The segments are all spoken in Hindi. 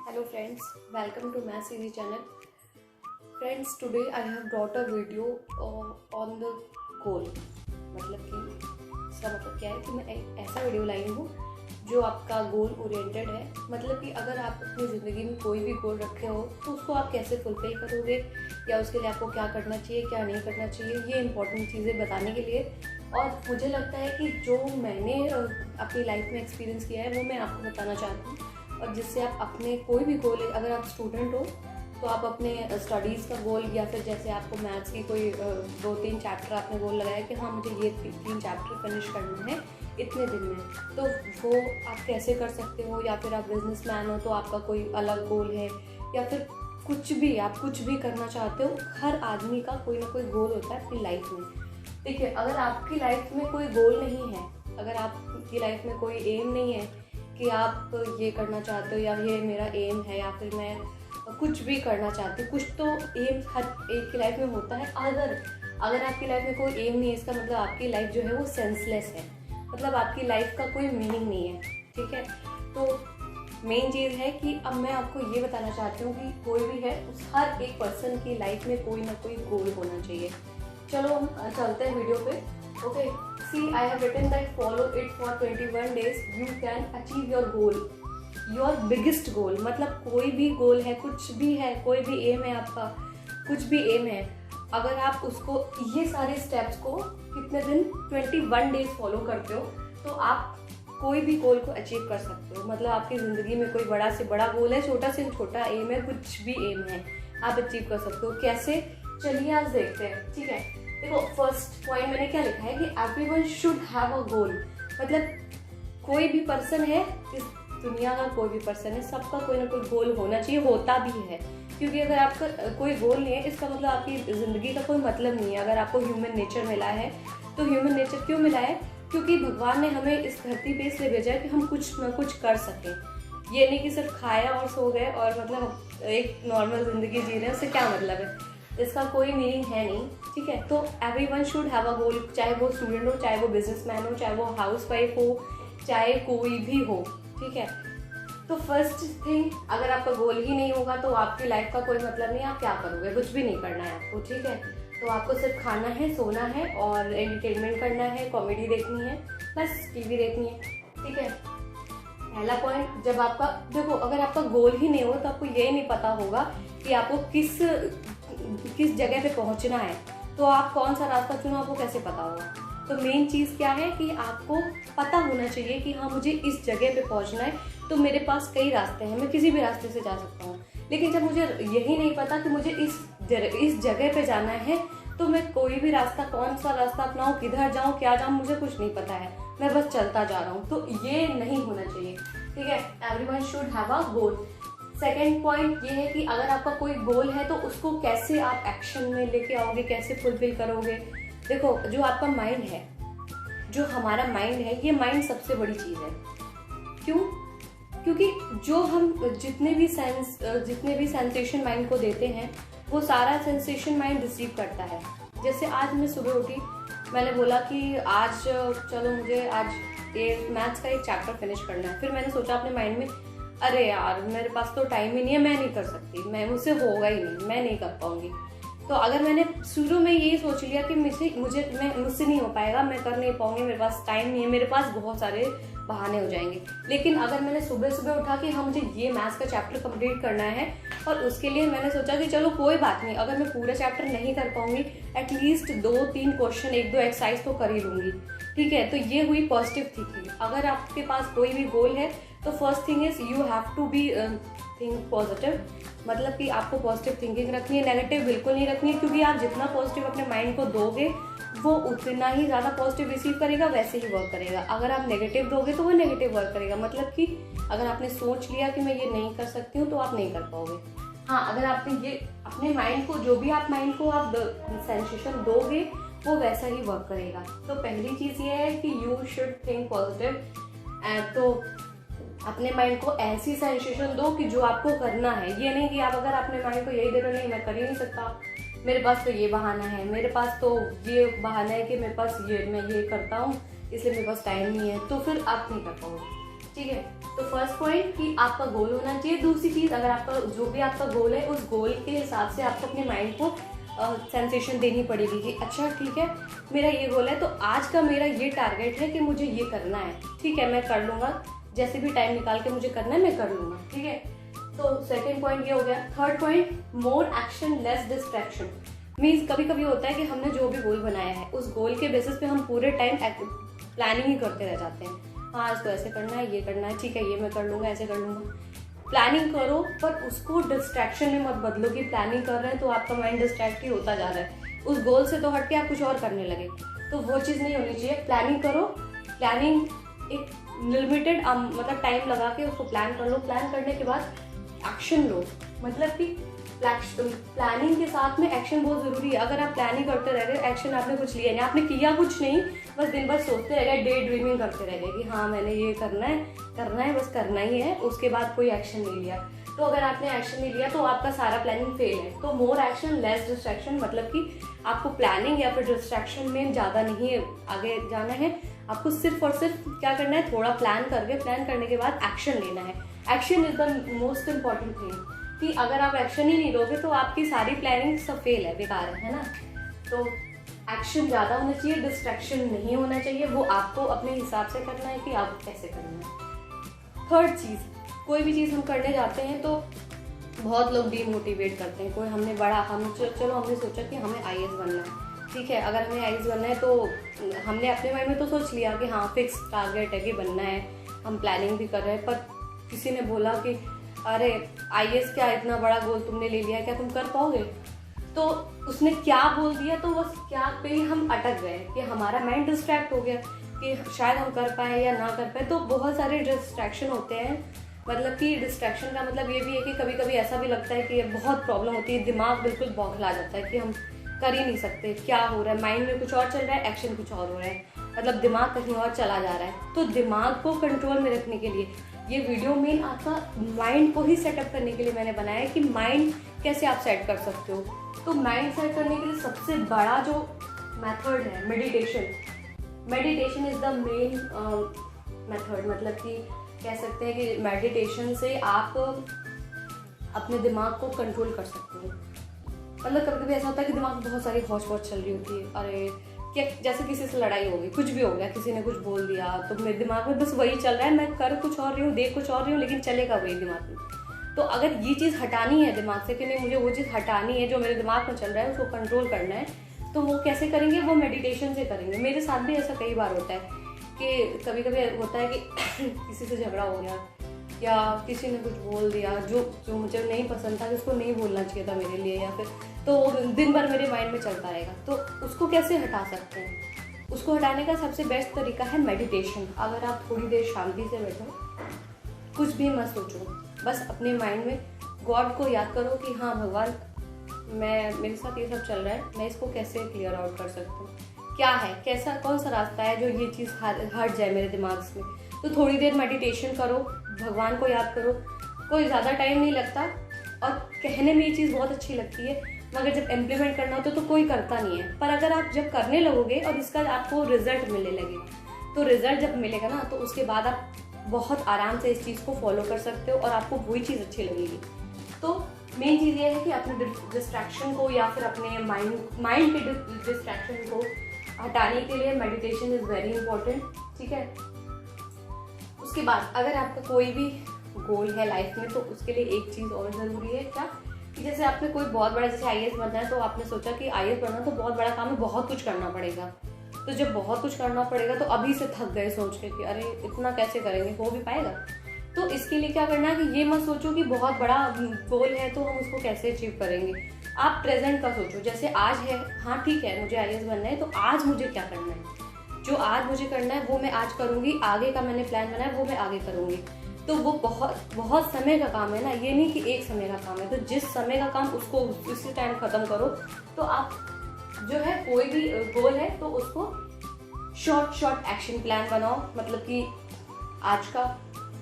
Hello friends, welcome to Maths Easy channel. Friends, today I have brought a video on the goal. मतलब कि इसका मतलब क्या है कि मैं एक ऐसा वीडियो लाई हूँ जो आपका गोल ओरिएंटेड है। मतलब कि अगर आप अपनी ज़िंदगी में कोई भी गोल रखे हो तो उसको आप कैसे फुलफिल करोगे या उसके लिए आपको क्या करना चाहिए क्या नहीं करना चाहिए, ये इंपॉर्टेंट चीज़ें बताने के लिए। और मुझे लगता है कि जो मैंने अपनी लाइफ में एक्सपीरियंस किया है वो मैं आपको बताना चाहती हूँ, और जिससे आप अपने कोई भी गोल, अगर आप स्टूडेंट हो तो आप अपने स्टडीज़ का गोल या फिर जैसे आपको मैथ्स की कोई 2-3 चैप्टर आपने गोल लगाया कि हाँ मुझे ये 3 चैप्टर फिनिश करना है इतने दिन में, तो वो आप कैसे कर सकते हो। या फिर आप बिजनेसमैन हो तो आपका कोई अलग गोल है, या फिर कुछ भी आप कुछ भी करना चाहते हो। हर आदमी का कोई ना कोई गोल होता है अपनी लाइफ में। देखिए, अगर आपकी लाइफ में कोई गोल नहीं है, अगर आपकी लाइफ में कोई एम नहीं है कि आप ये करना चाहते हो या ये मेरा एम है या फिर मैं कुछ भी करना चाहती हूँ, कुछ तो एम हर एक की लाइफ में होता है। अगर आपकी लाइफ में कोई एम नहीं है, इसका मतलब आपकी लाइफ जो है वो सेंसलेस है, मतलब आपकी लाइफ का कोई मीनिंग नहीं है। ठीक है, तो मेन चीज़ है कि अब मैं आपको ये बताना चाहती हूँ कि कोई भी है, उस हर एक पर्सन की लाइफ में कोई ना कोई गोल होना चाहिए। चलो हम चलते हैं वीडियो पे। Okay, see, I have written that follow it for 21 days. You can achieve your goal, your biggest goal. मतलब कोई भी गोल है, कुछ भी है, कोई भी एम है आपका, कुछ भी एम है, अगर आप उसको ये सारे स्टेप्स को कितने दिन 21 डेज फॉलो करते हो तो आप कोई भी गोल को अचीव कर सकते हो। मतलब आपकी ज़िंदगी में कोई बड़ा से बड़ा गोल है, छोटा से छोटा एम है, कुछ भी एम है, आप अचीव कर सकते हो। कैसे, चलिए आज देखते हैं। ठीक है, देखो फर्स्ट पॉइंट मैंने क्या लिखा है कि एवरीवन शुड हैव अ गोल। मतलब कोई भी पर्सन है, इस दुनिया का कोई भी पर्सन है, सबका कोई ना कोई गोल होना चाहिए, होता भी है। क्योंकि अगर आपका कोई गोल नहीं है, इसका मतलब आपकी ज़िंदगी का कोई मतलब नहीं है। अगर आपको ह्यूमन नेचर मिला है तो ह्यूमन नेचर क्यों मिला है? क्योंकि भगवान ने हमें इस धरती पे इसलिए भेजा है कि हम कुछ ना कुछ कर सकें। ये नहीं कि सिर्फ खाया और सो गए और मतलब एक नॉर्मल ज़िंदगी जी रहे हैं, उससे क्या मतलब है, इसका कोई मीनिंग है नहीं। ठीक है, तो एवरीवन शुड हैव अ गोल, चाहे वो स्टूडेंट हो, चाहे वो बिजनेसमैन हो, चाहे वो हाउसवाइफ हो, चाहे कोई भी हो। ठीक है, तो फर्स्ट थिंग, अगर आपका गोल ही नहीं होगा तो आपकी लाइफ का कोई मतलब नहीं, आप क्या करोगे? कुछ भी नहीं करना है आपको। ठीक है, तो आपको सिर्फ खाना है, सोना है और एंटरटेनमेंट करना है, कॉमेडी देखनी है, बस टीवी देखनी है। ठीक है, पहला पॉइंट, जब आपका देखो, अगर आपका गोल ही नहीं हो तो आपको ये नहीं पता होगा कि आपको किस जगह पे पहुंचना है, तो आप कौन सा रास्ता चुनो, आपको कैसे पता होगा? तो मेन चीज़ क्या है कि आपको पता होना चाहिए कि हाँ मुझे इस जगह पे पहुंचना है, तो मेरे पास कई रास्ते हैं, मैं किसी भी रास्ते से जा सकता हूँ। लेकिन जब मुझे यही नहीं पता कि मुझे इस जगह पे जाना है, तो मैं कोई भी रास्ता, कौन सा रास्ता अपनाऊँ, किधर जाऊँ, क्या जाऊँ, मुझे कुछ नहीं पता है, मैं बस चलता जा रहा हूँ। तो ये नहीं होना चाहिए। ठीक है, everyone should have a goal. Second point ये है कि अगर आपका कोई गोल है तो उसको कैसे आप एक्शन में लेके आओगे, कैसे फुलफिल करोगे। देखो, जो आपका माइंड है, जो हमारा माइंड है, ये माइंड सबसे बड़ी चीज़ है। क्यों? क्योंकि जो हम जितने भी सेंसेशन माइंड को देते हैं, वो सारा सेंसेशन माइंड रिसीव करता है। जैसे आज मैं सुबह उठी, मैंने बोला कि आज चलो मुझे आज ये मैथ्स का एक चैप्टर फिनिश करना है। फिर मैंने सोचा अपने माइंड में, अरे यार मेरे पास तो टाइम ही नहीं है, मैं नहीं कर सकती, मुझसे होगा ही नहीं, मैं नहीं कर पाऊंगी। तो अगर मैंने शुरू में ये सोच लिया कि मुझसे नहीं हो पाएगा, मैं कर नहीं पाऊंगी, मेरे पास टाइम नहीं है, मेरे पास बहुत सारे बहाने हो जाएंगे। लेकिन अगर मैंने सुबह सुबह उठा कि हाँ मुझे ये मैथ्स का चैप्टर कंप्लीट करना है, और उसके लिए मैंने सोचा कि चलो कोई बात नहीं, अगर मैं पूरा चैप्टर नहीं कर पाऊंगी, एटलीस्ट 2-3 क्वेश्चन, 1-2 एक्सरसाइज तो कर ही लूंगी। ठीक है, तो ये हुई पॉजिटिव थिंकिंग। अगर आपके पास कोई भी गोल है तो first thing is you have to be think positive. मतलब कि आपको पॉजिटिव थिंकिंग रखनी है, नेगेटिव बिल्कुल नहीं रखनी है। क्योंकि आप जितना पॉजिटिव अपने माइंड को दोगे, वो उतना ही ज़्यादा पॉजिटिव रिसीव करेगा, वैसे ही वर्क करेगा। अगर आप नेगेटिव दोगे तो वो नेगेटिव वर्क करेगा। मतलब कि अगर आपने सोच लिया कि मैं ये नहीं कर सकती हूँ, तो आप नहीं कर पाओगे। हाँ, अगर आपने ये अपने माइंड को, जो भी आप माइंड को आप सेंसेशन दोगे, वो वैसा ही वर्क करेगा। तो पहली चीज़ ये है कि यू शुड थिंक पॉजिटिव। तो अपने माइंड को ऐसी सेंसेशन दो कि जो आपको करना है। ये नहीं कि आप अगर अपने माइंड को यही दे रहे हो, नहीं मैं कर ही नहीं सकता, मेरे पास तो ये बहाना है, मेरे पास तो ये बहाना है कि मेरे पास मैं ये करता हूँ इसलिए मेरे पास टाइम नहीं है, तो फिर आप नहीं कर पाओगे। ठीक है। तो फर्स्ट पॉइंट कि आपका गोल होना चाहिए। दूसरी चीज़, अगर आपका जो भी आपका गोल है उस गोल के हिसाब से आपको अपने माइंड को सेंसेशन देनी पड़ेगी कि अच्छा ठीक है मेरा ये गोल है तो आज का मेरा ये टारगेट है कि मुझे ये करना है, ठीक है मैं कर लूँगा, जैसे भी टाइम निकाल के मुझे करना है मैं कर लूँगा, ठीक है। तो सेकेंड पॉइंट ये हो गया। Third point, more action less distraction. Means कभी कभी होता है कि हमने जो भी गोल बनाया है उस गोल के बेसिस पे हम पूरे टाइम प्लानिंग ही करते रह जाते हैं। हाँ इसको ऐसे करना है, ये करना है, ठीक है ये मैं कर लूँगा, ऐसे कर लूँगा। प्लानिंग करो पर उसको डिस्ट्रैक्शन में मत बदलो कि प्लानिंग कर रहे हैं तो आपका माइंड डिस्ट्रैक्ट ही होता जा रहा है, उस गोल से तो हट के आप कुछ और करने लगे, तो वो चीज़ नहीं होनी चाहिए। प्लानिंग करो, प्लानिंग एक लिमिटेड मतलब टाइम लगा के उसको प्लान कर लो। प्लान करने के बाद एक्शन लो, मतलब कि प्लानिंग के साथ में एक्शन बहुत ज़रूरी है। अगर आप प्लानिंग करते रह गए, एक्शन आपने कुछ लिया नहीं, आपने किया कुछ नहीं, बस दिन भर सोचते रह गए, डे ड्रीमिंग करते रह गए कि हाँ मैंने ये करना है बस करना ही है, उसके बाद कोई एक्शन नहीं लिया। तो अगर आपने एक्शन नहीं लिया तो आपका सारा प्लानिंग फेल है। तो मोर एक्शन लेस डिस्ट्रैक्शन, मतलब कि आपको प्लानिंग या फिर डिस्ट्रैक्शन में ज़्यादा नहीं आगे जाना है, आपको सिर्फ और सिर्फ क्या करना है, थोड़ा प्लान करने के बाद एक्शन लेना है। Action is the most important thing, कि अगर आप एक्शन ही नहीं लोगे तो आपकी सारी प्लानिंग सब फेल है, बेकार है ना। तो एक्शन ज़्यादा होना चाहिए, डिस्ट्रैक्शन नहीं होना चाहिए, वो आपको अपने हिसाब से करना है कि आप कैसे करना है। थर्ड चीज़, कोई भी चीज़ हम करने जाते हैं तो बहुत लोग डीमोटिवेट करते हैं। कोई हमने सोचा कि हमें IAS बनना है, ठीक है। अगर हमें IAS बनना है तो हमने अपने माइंड में तो सोच लिया कि हाँ फिक्स टारगेट है कि बनना है, हम प्लानिंग भी कर रहे हैं, पर किसी ने बोला कि अरे IAS क्या इतना बड़ा गोल तुमने ले लिया, क्या तुम कर पाओगे। तो उसने क्या बोल दिया तो बस क्या पे ही हम अटक गए कि हमारा माइंड डिस्ट्रैक्ट हो गया कि शायद हम कर पाए या ना कर पाए। तो बहुत सारे डिस्ट्रैक्शन होते हैं, मतलब कि डिस्ट्रैक्शन का मतलब ये भी है कि कभी कभी ऐसा भी लगता है कि बहुत प्रॉब्लम होती है, दिमाग बिल्कुल बौखला जाता है कि हम कर ही नहीं सकते, क्या हो रहा है, माइंड में कुछ और चल रहा है, एक्शन कुछ और हो रहा है, मतलब दिमाग कहीं और चला जा रहा है। तो दिमाग को कंट्रोल में रखने के लिए ये वीडियो मेन आपका माइंड को ही सेटअप करने के लिए मैंने बनाया है कि माइंड कैसे आप सेट कर सकते हो। तो माइंड सेट करने के लिए सबसे बड़ा जो मेथड है meditation is the main method. मतलब कि कह सकते हैं कि मेडिटेशन से आप अपने दिमाग को कंट्रोल कर सकते हो। मतलब कभी कभी ऐसा होता है कि दिमाग में बहुत सारी हौच पौच चल रही होती है, अरे क्या जैसे किसी से लड़ाई हो गई, कुछ भी हो गया, किसी ने कुछ बोल दिया, तो मेरे दिमाग में बस वही चल रहा है, मैं कर कुछ और रही हूँ, देख कुछ और रही हूँ, लेकिन चलेगा वही दिमाग में। तो अगर ये चीज़ हटानी है दिमाग से कि नहीं मुझे वो चीज़ हटानी है जो मेरे दिमाग में चल रहा है, उसको कंट्रोल करना है, तो वो कैसे करेंगे, वो मेडिटेशन से करेंगे। मेरे साथ भी ऐसा कई बार होता है कि कभी कभी होता है कि किसी से झगड़ा हो गया या किसी ने कुछ बोल दिया जो मुझे नहीं पसंद था, जिसको नहीं बोलना चाहिए था मेरे लिए, या फिर तो दिन भर मेरे माइंड में चलता रहेगा। तो उसको कैसे हटा सकते हैं, उसको हटाने का सबसे बेस्ट तरीका है मेडिटेशन। अगर आप थोड़ी देर शांति से बैठो, कुछ भी मत सोचो, बस अपने माइंड में गॉड को याद करो कि हाँ भगवान मेरे साथ ये सब चल रहा है, मैं इसको कैसे क्लियर आउट कर सकती हूँ, क्या है, कैसा कौन सा रास्ता है जो ये चीज़ हट जाए मेरे दिमाग से। तो थोड़ी देर मेडिटेशन करो, भगवान को याद करो, कोई ज़्यादा टाइम नहीं लगता और कहने में ये चीज़ बहुत अच्छी लगती है, मगर जब इम्प्लीमेंट करना होता है तो कोई करता नहीं है। पर अगर आप जब करने लगोगे और इसका आपको रिजल्ट मिलने लगे, तो रिजल्ट जब मिलेगा ना तो उसके बाद आप बहुत आराम से इस चीज़ को फॉलो कर सकते हो और आपको वही चीज़ अच्छी लगेगी। तो मेन चीज़ ये है कि अपने डिस्ट्रैक्शन को या फिर अपने माइंड के डिस्ट्रैक्शन को हटाने के लिए मेडिटेशन इज़ वेरी इंपॉर्टेंट, ठीक है। उसके बाद अगर आपका कोई भी गोल है लाइफ में तो उसके लिए एक चीज़ और ज़रूरी है, क्या कि जैसे आपने कोई बहुत बड़ा, जैसे IAS बनना है तो आपने सोचा कि IAS बनना तो बहुत बड़ा काम है, बहुत कुछ करना पड़ेगा। तो जब बहुत कुछ करना पड़ेगा तो अभी से थक गए सोच के कि अरे इतना कैसे करेंगे, हो भी पाएगा। तो इसके लिए क्या करना है कि ये मत सोचो कि बहुत बड़ा गोल है तो हम उसको कैसे अचीव करेंगे। आप प्रेजेंट का सोचो, जैसे आज है, हाँ ठीक है मुझे IAS बनना है तो आज मुझे क्या करना है, जो आज मुझे करना है वो मैं आज करूँगी, आगे का मैंने प्लान बनाया वो मैं आगे करूँगी। तो वो बहुत समय का काम है ना, ये नहीं कि एक समय का काम है। तो जिस समय का काम उसको उसी टाइम ख़त्म करो। तो आप जो है कोई भी गोल है तो उसको शॉर्ट एक्शन प्लान बनाओ, मतलब कि आज का,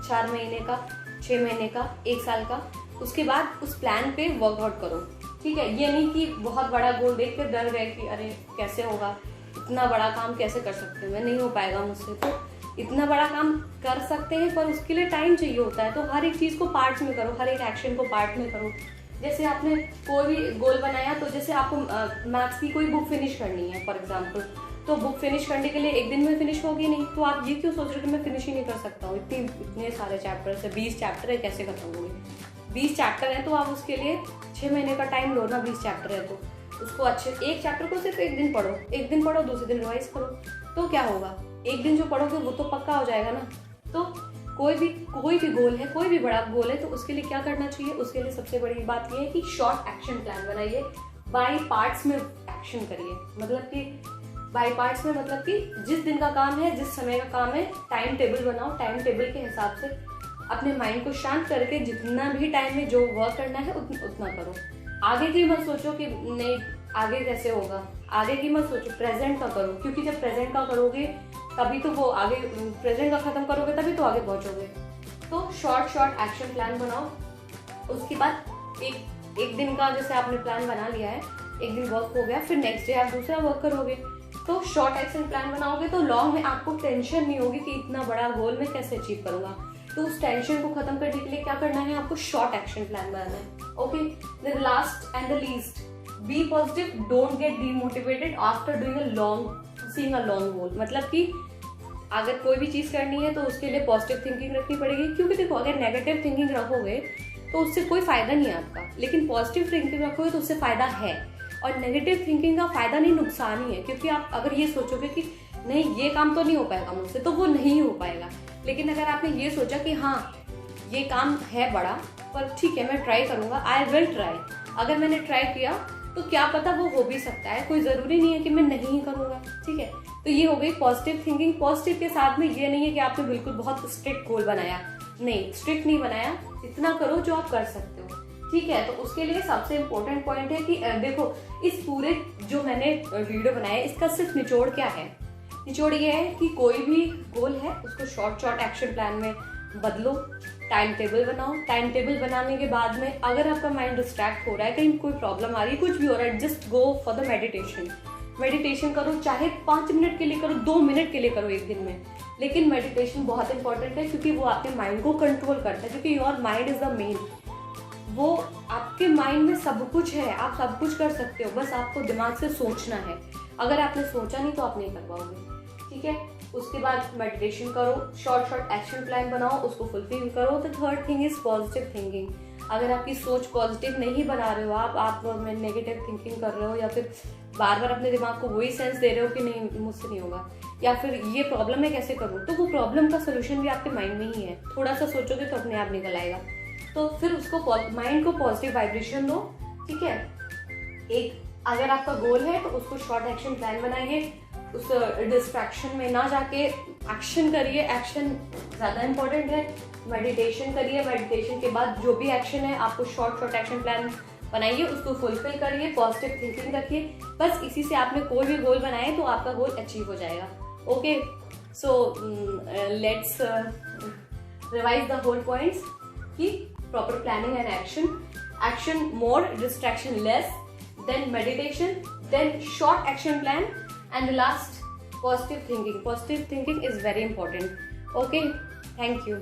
4 महीने का, 6 महीने का, 1 साल का, उसके बाद उस प्लान पे वर्कआउट करो, ठीक है। ये नहीं कि बहुत बड़ा गोल देख कर डर गए कि अरे कैसे होगा, इतना बड़ा काम कैसे कर सकते हैं, मैं नहीं हो पाएगा मुझसे। तो इतना बड़ा काम कर सकते हैं पर उसके लिए टाइम चाहिए होता है। तो हर एक चीज़ को पार्ट्स में करो, हर एक एक्शन को पार्ट में करो। जैसे आपने कोई भी गोल बनाया, तो जैसे आपको मैथ्स की कोई बुक फिनिश करनी है फॉर एग्जांपल, तो बुक फिनिश करने के लिए एक दिन में फिनिश होगी नहीं। तो आप ये क्यों सोच रहे हो कि मैं फिनिश ही नहीं कर सकता हूँ, इतने सारे चैप्टर्स है, 20 चैप्टर है, कैसे खत्म होंगे। 20 चैप्टर है तो आप उसके लिए 6 महीने का टाइम लो ना। 20 चैप्टर है तो उसको अच्छे, एक चैप्टर को सिर्फ एक दिन पढ़ो, एक दिन पढ़ो, दूसरे दिन रिवाइज करो। तो क्या होगा, एक दिन जो पढ़ोगे वो तो पक्का हो जाएगा ना। तो कोई भी गोल है, कोई भी बड़ा गोल है, तो उसके लिए क्या करना चाहिए, उसके लिए सबसे बड़ी बात यह है कि शॉर्ट एक्शन प्लान बनाइए। बाय पार्ट्स में एक्शन करिए, मतलब कि बाय पार्ट्स में मतलब कि जिस दिन का काम है, जिस समय का काम है, टाइम टेबल बनाओ। टाइम टेबल के हिसाब से अपने माइंड को शांत करके जितना भी टाइम में जो वर्क करना है उतना करो। आगे की मत सोचो कि नहीं आगे कैसे होगा, आगे की मत सोचो, प्रेजेंट का करो। क्योंकि जब प्रेजेंट का करोगे तभी तो वो आगे, प्रेजेंट का खत्म करोगे तभी तो आगे पहुंचोगे। तो शॉर्ट एक्शन प्लान बनाओ। उसके बाद एक दिन का जैसे आपने प्लान बना लिया है, एक दिन वर्क हो गया, फिर नेक्स्ट डे आप दूसरा वर्क करोगे। तो शॉर्ट एक्शन प्लान बनाओगे तो लॉन्ग में आपको टेंशन नहीं होगी कि इतना बड़ा गोल मैं कैसे अचीव करूंगा। तो उस टेंशन को खत्म करने के लिए क्या करना है, आपको शॉर्ट एक्शन प्लान बनाना है। Okay, the last and the least, be positive, don't get demotivated after doing seeing a long goal. मतलब कि अगर कोई भी चीज करनी है तो उसके लिए पॉजिटिव थिंकिंग रखनी पड़ेगी। क्योंकि देखो, अगर नेगेटिव थिंकिंग रखोगे तो उससे कोई फायदा नहीं है आपका, लेकिन पॉजिटिव थिंकिंग रखोगे तो उससे फायदा है। और नेगेटिव थिंकिंग का फायदा नहीं, नुकसान ही है। क्योंकि आप अगर ये सोचोगे कि नहीं ये काम तो नहीं हो पाएगा मुझसे, तो वो नहीं हो पाएगा। लेकिन अगर आपने ये सोचा कि हाँ ये काम है बड़ा, पर ठीक है मैं ट्राई करूंगा, आई विल ट्राई, अगर मैंने ट्राई किया तो क्या पता वो हो भी सकता है, कोई जरूरी नहीं है कि मैं नहीं करूंगा। ठीक है, तो ये हो गई पॉजिटिव थिंकिंग। पॉजिटिव के साथ में ये नहीं है कि आपने बिल्कुल बहुत स्ट्रिक्ट गोल बनाया, नहीं स्ट्रिक्ट नहीं बनाया, इतना करो जो आप कर सकते हो। ठीक है, तो उसके लिए सबसे इम्पोर्टेंट पॉइंट है कि देखो, इस पूरे जो मैंने वीडियो बनाया इसका सिर्फ निचोड़ क्या है, निचोड़ ये है कि कोई भी गोल है उसको शॉर्ट एक्शन प्लान में बदलो, टाइम टेबल बनाओ। टाइम टेबल बनाने के बाद में अगर आपका माइंड डिस्ट्रैक्ट हो रहा है, कहीं कोई प्रॉब्लम आ रही है, कुछ भी हो रहा है, just go for the meditation करो, चाहे 5 मिनट के लिए करो, 2 मिनट के लिए करो एक दिन में। लेकिन मेडिटेशन बहुत इंपॉर्टेंट है क्योंकि वो आपके माइंड को कंट्रोल करता है। क्योंकि your mind is the main, वो आपके माइंड में सब कुछ है, आप सब कुछ कर सकते हो, बस आपको दिमाग से सोचना है। अगर आपने सोचा नहीं तो आप नहीं कर पाओगे। ठीक है, उसके बाद मेडिटेशन करो, शॉर्ट एक्शन प्लान बनाओ, उसको फुलफिल करो। The third thing is positive thinking. अगर आपकी सोच पॉजिटिव नहीं बना रहे हो, आप नेगेटिव थिंकिंग कर रहे हो, या फिर बार बार अपने दिमाग को वही सेंस दे रहे हो कि नहीं मुझसे नहीं होगा, या फिर ये प्रॉब्लम मैं कैसे करूँ, तो वो प्रॉब्लम का सोल्यूशन भी आपके माइंड में ही है। थोड़ा सा सोचोगे तो अपने आप निकल आएगा। तो फिर उसको माइंड को पॉजिटिव वाइब्रेशन दो। ठीक है, एक अगर आपका गोल है तो उसको शॉर्ट एक्शन प्लान बनाइए, उस डिस्ट्रैक्शन में ना जाके एक्शन करिए, एक्शन ज़्यादा इंपॉर्टेंट है। मेडिटेशन करिए, मेडिटेशन के बाद जो भी एक्शन है आपको शॉर्ट एक्शन प्लान बनाइए, उसको फुलफिल करिए, पॉजिटिव थिंकिंग रखिए। बस इसी से आपने कोई भी गोल बनाए तो आपका गोल अचीव हो जाएगा। Okay, so let's revise the whole points कि proper planning and action more, distraction less, then meditation, then short action plan, and the last positive thinking is very important. Okay, thank you.